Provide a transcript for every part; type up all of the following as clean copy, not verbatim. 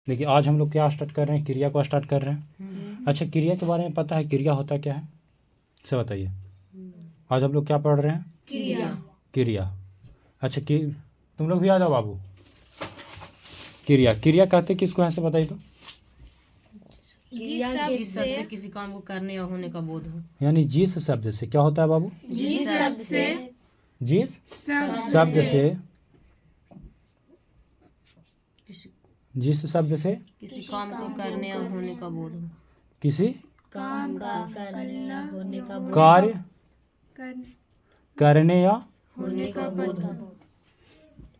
देखिए आज हम लोग क्या स्टार्ट कर रहे हैं, क्रिया को स्टार्ट कर रहे हैं। अच्छा, क्रिया के बारे में पता है, क्रिया होता क्या है, से बताइए। आज हम लोग क्या पढ़ रहे हैं, क्रिया। अच्छा तुम लोग भी आ जाओ बाबू। क्रिया कहते किसको है, से बताइए तो। जिस शब्द से किसी काम को करने या होने का बोध हो। यानी जिस शब्द से क्या होता है बाबू, जिस शब्द से जिस शब्द से जिस शब्द से किसी काम को करने या होने का बोध हो। किसी काम का करने या होने का बोध कार्य करने या होने का बोध हो।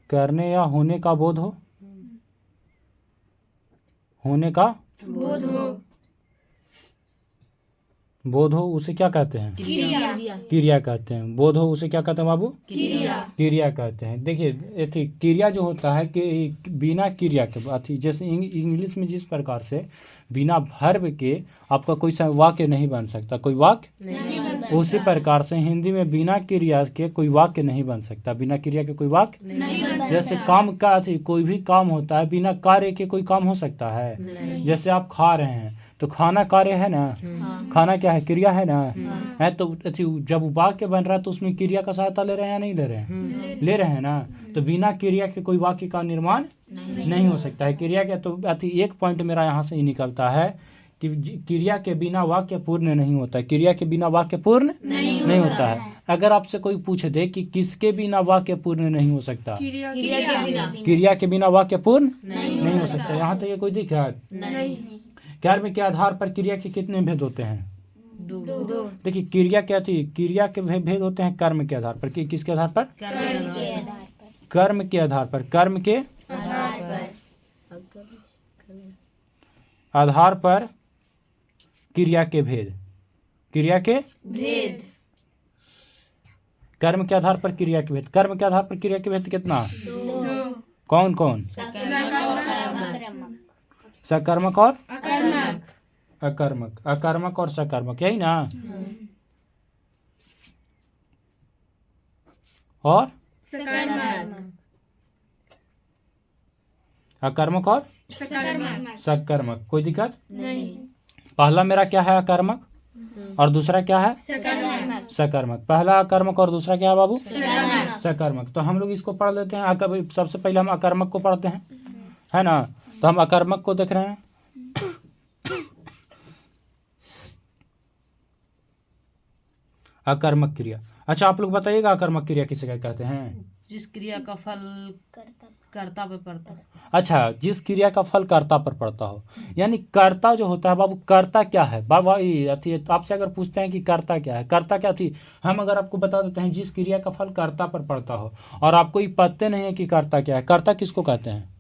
करने या होने का बोध हो, होने का बोध हो। बोध हो उसे क्या कहते हैं, क्रिया कहते हैं। बोध हो उसे क्या कहते हैं बाबू, क्रिया कहते हैं। देखिए क्रिया जो होता है कि बिना क्रिया के अथी, जैसे इंग्लिश में जिस प्रकार से बिना वर्ब के आपका कोई सा वाक्य नहीं बन सकता, कोई वाक्य, उसी प्रकार से हिंदी में बिना क्रिया के कोई वाक्य नहीं बन सकता, बिना क्रिया के कोई वाक्य। जैसे काम का अथी, कोई भी काम होता है बिना कार्य के कोई काम हो सकता है। जैसे आप खा रहे हैं तो खाना कार्य है ना, खाना क्या है, क्रिया है ना, है तो जब वाक्य बन रहा है तो उसमें क्रिया का सहायता ले रहे हैं या नहीं ले रहे हैं, ले रहे हैं ना। तो बिना क्रिया के कोई वाक्य का निर्माण नहीं हो सकता है। क्रिया के तो एक पॉइंट मेरा यहाँ से ही निकलता है कि क्रिया के बिना वाक्य पूर्ण नहीं होता, क्रिया के बिना वाक्य पूर्ण नहीं होता है। अगर आपसे कोई पूछ दे कि किसके बिना वाक्य पूर्ण नहीं हो सकता, क्रिया के बिना वाक्य पूर्ण नहीं हो सकता। यहाँ तक ये कोई दिक्कत। कर्म के आधार पर क्रिया के कितने भेद होते हैं, दो। देखिए क्रिया क्या थी, क्रिया के भेद होते हैं कर्म के आधार पर। किसके आधार पर, कर्म के आधार पर। कर्म के आधार पर क्रिया के भेद, क्रिया के भेद। कर्म के आधार पर क्रिया के भेद। कर्म के आधार पर क्रिया के भेद कितना, कौन कौन, सकर्मक और अकर्मक, अकर्मक और सकर्मक, यही ना। और अकर्मक और सकर्मक, कोई दिक्कत नहीं। पहला मेरा क्या है, अकर्मक, और दूसरा क्या है, सकर्मक। पहला अकर्मक और दूसरा क्या है बाबू, सकर्मक। तो हम लोग इसको पढ़ लेते हैं। सबसे पहले हम अकर्मक को पढ़ते हैं, है ना। तो हम अकर्मक को देख रहे हैं। अकर्मक क्रिया। अच्छा आप लोग बताइएगा अकर्मक क्रिया किसे कहते हैं। जिस क्रिया का फल कर्ता पर पड़ता हो। अच्छा, जिस क्रिया का फल कर्ता पर पड़ता हो, यानी कर्ता जो होता है बाबू, कर्ता क्या है बाबा, आपसे अगर पूछते हैं कि कर्ता क्या है, कर्ता क्या थी, हम अगर आपको बता देते हैं जिस क्रिया का फल कर्ता पर पड़ता हो, और आपको ये पता नहीं है कि कर्ता क्या है। कर्ता किसको कहते हैं,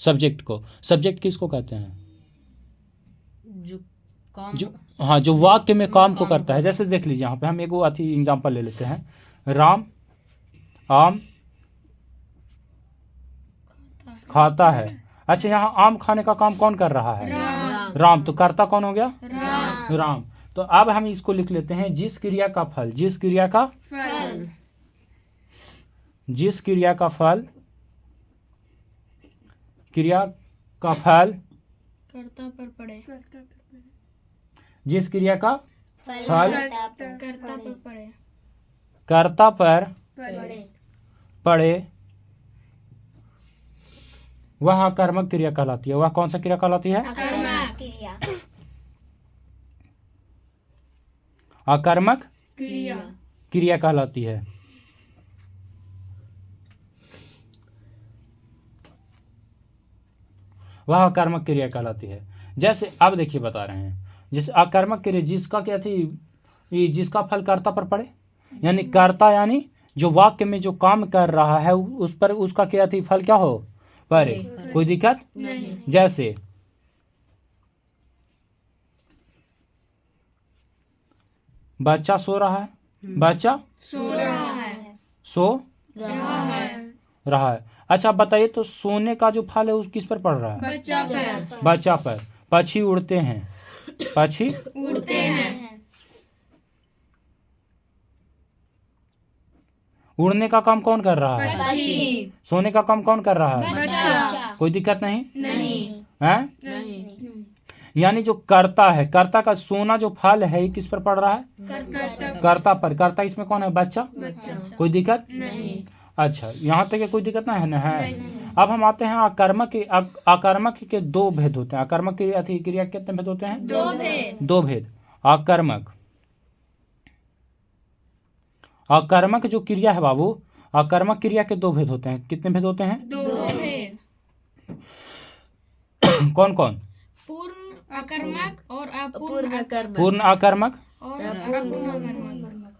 सब्जेक्ट को। सब्जेक्ट किसको कहते हैं, जो काम, जो हाँ जो वाक्य में काम को करता है। जैसे देख लीजिए यहाँ पे हम एक अथी एग्जाम्पल ले लेते हैं, राम आम खाता है। अच्छा यहाँ आम खाने का काम कौन कर रहा है, राम। तो कर्ता कौन हो गया, राम। तो अब हम इसको लिख लेते हैं, जिस क्रिया का फल, जिस क्रिया का फल, जिस क्रिया का फल, क्रिया का फल कर्ता पर पड़े, जिस क्रिया का फल कर्ता पर पड़े, कर्ता पर पड़े, वह अकर्मक क्रिया कहलाती है। वह कौन सा क्रिया कहलाती है, अकर्मक क्रिया कहलाती है। वह अकर्मक क्रिया कहलाती है। जैसे अब देखिए बता रहे हैं, जैसे अकर्मक क्रिया जिसका क्या थी, जिसका फल कर्ता पर पड़े, यानी कर्ता यानी जो वाक्य में जो काम कर रहा है उस पर उसका क्या थी, फल क्या हो, पड़े। कोई दिक्कत नहीं। जैसे बच्चा सो रहा है, बच्चा सो रहा है। अच्छा बताइए तो सोने का जो फल है उस किस पर पड़ रहा है, बच्चा पर। पक्षी उड़ते हैं, पक्षी उड़ते हैं। उड़ने का काम कौन कर रहा है, पक्षी। सोने का काम कौन कर रहा है, बच्चा। कोई दिक्कत नहीं नहीं है। नहीं यानी जो कर्ता है, कर्ता का सोना जो फल है ये किस पर पड़ रहा है? कर्ता पर। कर्ता इसमें कौन है? बच्चा। कोई दिक्कत नहीं अच्छा, यहाँ तक कोई दिक्कत ना है ना है। अब हम आते हैं आकर्मक के। आकर्मक के दो भेद होते हैं। आकर्मक की अति क्रिया के कितने भेद होते हैं? दो भेद। आकर्मक, आकर्मक जो क्रिया है बाबू, आकर्मक क्रिया के दो भेद होते हैं। कितने भेद होते हैं? दो भेद। कौन कौन? पूर्ण अकर्मक और अपूर्ण अकर्मक। पूर्ण आकर्मक और अपूर्ण अकर्मक।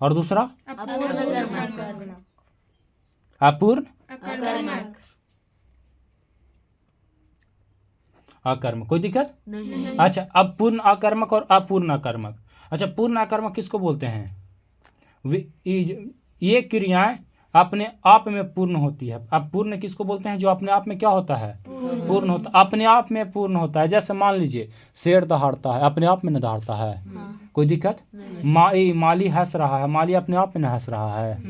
और दूसरा अपूर्ण अकर्मक। अपूर्ण अकर्मक। आकर्मक। कोई दिक्कत? नहीं अच्छा, अब पूर्ण आकर्मक और अपूर्ण आकर्मक। अच्छा, पूर्ण आकर्मक किसको बोलते हैं? ये क्रियाएं अपने आप में पूर्ण होती है। अब पूर्ण किसको बोलते हैं? जो अपने आप में क्या होता है? पूर्ण होता, अपने आप में पूर्ण होता है। जैसे मान लीजिए शेर दहाड़ता है, अपने आप में न दहाड़ता है। कोई दिक्कत? माली हंस रहा है, माली अपने आप में न हंस रहा है।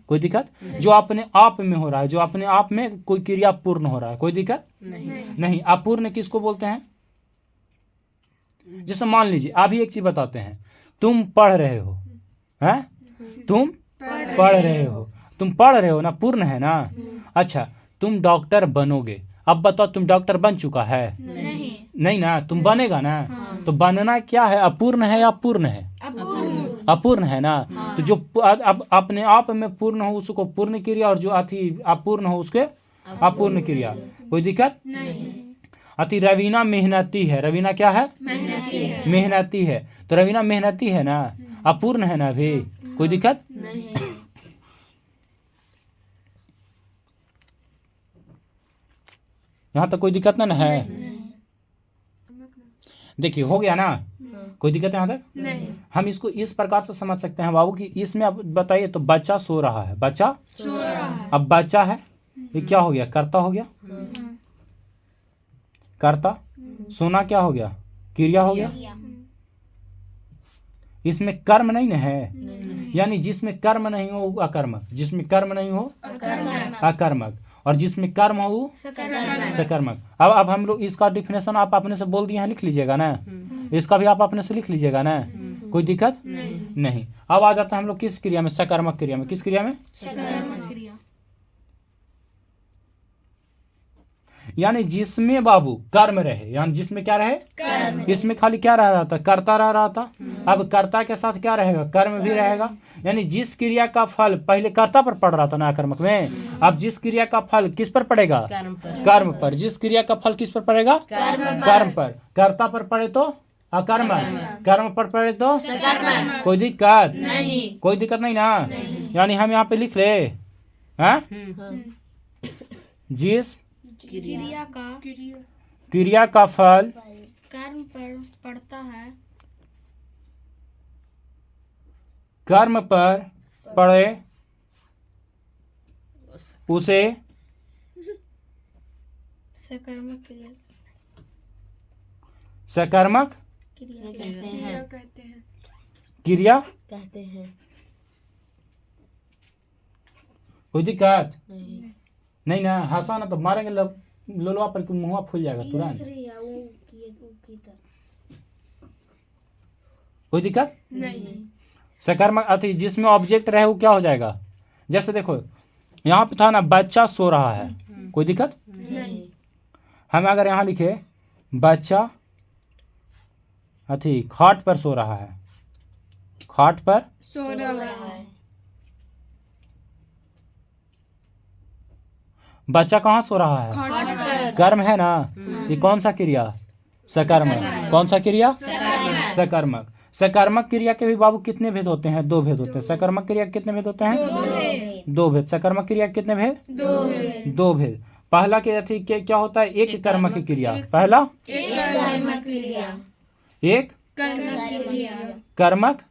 कोई दिक्कत? जो अपने आप में हो रहा है, जो अपने आप में कोई क्रिया पूर्ण हो रहा है। कोई दिक्कत नहीं। अपूर्ण किसको बोलते हैं? जैसे मान लीजिए अभी एक चीज बताते हैं, तुम पढ़ रहे हो, हैं? तुम पढ़ रहे हो, तुम पढ़ रहे हो ना, पूर्ण है ना। अच्छा, तुम डॉक्टर बनोगे। अब बताओ, तुम डॉक्टर बन चुका है? नहीं ना, तुम बनेगा ना। तो बनना क्या है? अपूर्ण है या पूर्ण है? अपूर्ण है ना। तो जो अब अपने आप में पूर्ण हो उसको पूर्ण क्रिया, और जो अपूर्ण हो उसके अपूर्ण क्रिया। कोई दिक्कत नहीं। रवीना मेहनती है। रवीना क्या है? मेहनती है। तो रवीना मेहनती है ना, अपूर्ण है ना अभी। कोई दिक्कत नहीं यहाँ तक कोई दिक्कत ना है। देखिए हो गया ना, कोई दिक्कत है यहाँ तक? नहीं हम इसको इस प्रकार से समझ सकते हैं बाबू कि इसमें अब बताइए, तो बच्चा सो रहा है, बच्चा सो रहा है। अब बच्चा है, ये क्या हो गया? कर्ता हो गया। कर्ता। सोना क्या हो गया? क्रिया हो गया। इसमें कर्म नहीं ना है। यानी जिसमें कर्म नहीं हो वो अकर्मक, जिसमें कर्म नहीं हो अकर्मक, और जिसमें कर्म हो वो सकर्मक। अब हम लोग इसका डिफिनेशन आप अपने से बोल दिए हैं, लिख लीजिएगा ना। इसका भी आप अपने से लिख लीजिएगा ना। कोई दिक्कत नहीं। अब आ जाता है हम लोग किस क्रिया में? सकर्मक क्रिया में। किस क्रिया में? सकर्मक क्रिया। यानी जिसमें बाबू कर्म रहे, यानी जिसमें क्या रहे? इसमें खाली क्या रह रहा था? कर्ता रह रहा था। अब कर्ता के साथ क्या रहेगा? कर्म भी रहेगा। यानी जिस क्रिया का फल पहले कर्ता पर पड़ रहा था ना आकर्मक में, अब जिस क्रिया का फल किस पर पड़ेगा? कर्म पर। जिस क्रिया का फल किस पर पड़ेगा? कर्म पर। कर्ता पर पड़े तो अकर्मक, कर्म पर पड़े तो सकर्मक। कोई दिक्कत नहीं कोई दिक्कत नहीं ना। यानी हम यहाँ पे लिख ले, हैं? जिस क्रिया का फल कर्म पर पड़ता है, कर्म पर पड़े उसे सकर्मक क्रिया सकर्मक कहते हैं। क्रिया कहते हैं। कोई दिक्कत नहीं ना। हंसा ना तो मारेंगे लोलवा पर, मुंह फूल जाएगा तुरंत। कोई दिक्कत नहीं सकर्मक अति जिसमें ऑब्जेक्ट रहे वो क्या हो जाएगा? जैसे देखो यहाँ पे था ना, बच्चा सो रहा है। कोई दिक्कत नहीं हम अगर यहाँ लिखे बच्चा अति खाट पर सो रहा है, खाट पर सो रहा है। बच्चा कहाँ सो रहा है? खाट पर। कर्म है ना। ये कौन सा क्रिया? सकर्मक। कौन सा क्रिया? सकर्मक। सकर्मक क्रिया के भी बाबू कितने भेद होते हैं? दो भेद होते हैं। सकर्मक क्रिया के कितने भेद होते हैं? दो भेद। सकर्मक क्रिया के कितने भेद? दो भेद। पहला के अति क्या होता है? एक कर्मक की क्रिया। पहला कर्मक क्रिया। एक कर्मक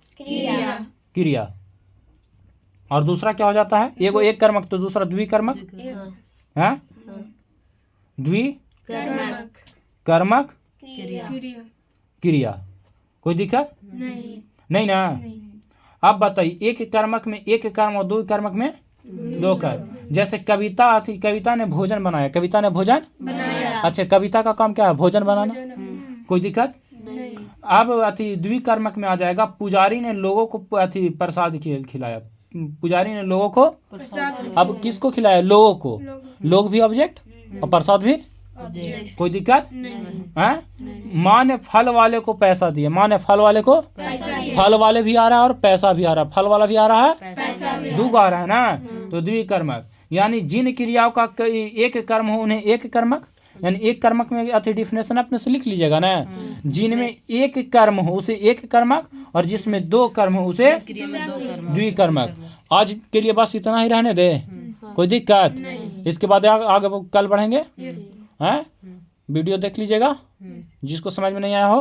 क्रिया, और दूसरा क्या हो जाता है? एगो एक कर्मक तो दूसरा द्विकर्मक है। द्विकर्मक कर्मक क्रिया। कोई दिक्कत नहीं ना। अब बताइए, एक कर्मक में एक कर्म और दो कर्मक में दो कर्म। जैसे कविता थी, कविता ने भोजन बनाया, कविता ने भोजन बनाया। अच्छा, कविता का काम क्या है? भोजन बनाना। कोई दिक्कत नहीं। अब अति द्विकर्मक में आ जाएगा, पुजारी ने लोगों को अति प्रसाद खिलाया, पुजारी ने लोगों को, अब किसको खिलाया? लोगों को। लोग भी ऑब्जेक्ट और प्रसाद भी। कोई दिक्कत है? माँ ने फल वाले को पैसा दिया, माँ ने फल वाले को, फल वाले भी आ रहा है और पैसा भी आ रहा है, फल वाला भी आ रहा है, दुग आ रहा है ना। तो द्विकर्मक यानी जिन क्रियाओं का एक कर्म हो उन्हें एक कर्मक, यानी एक कर्मक में अति डिफिनेशन अपने से लिख लीजिएगा ना। जिनमें एक कर्म हो उसे एक कर्मक, और जिसमें दो कर्म हो उसे द्विकर्मक। आज के लिए बस इतना ही रहने दे, कोई दिक्कत? इसके बाद आगे कल बढ़ेंगे हैं। वीडियो देख लीजिएगा, जिसको समझ में नहीं आया हो।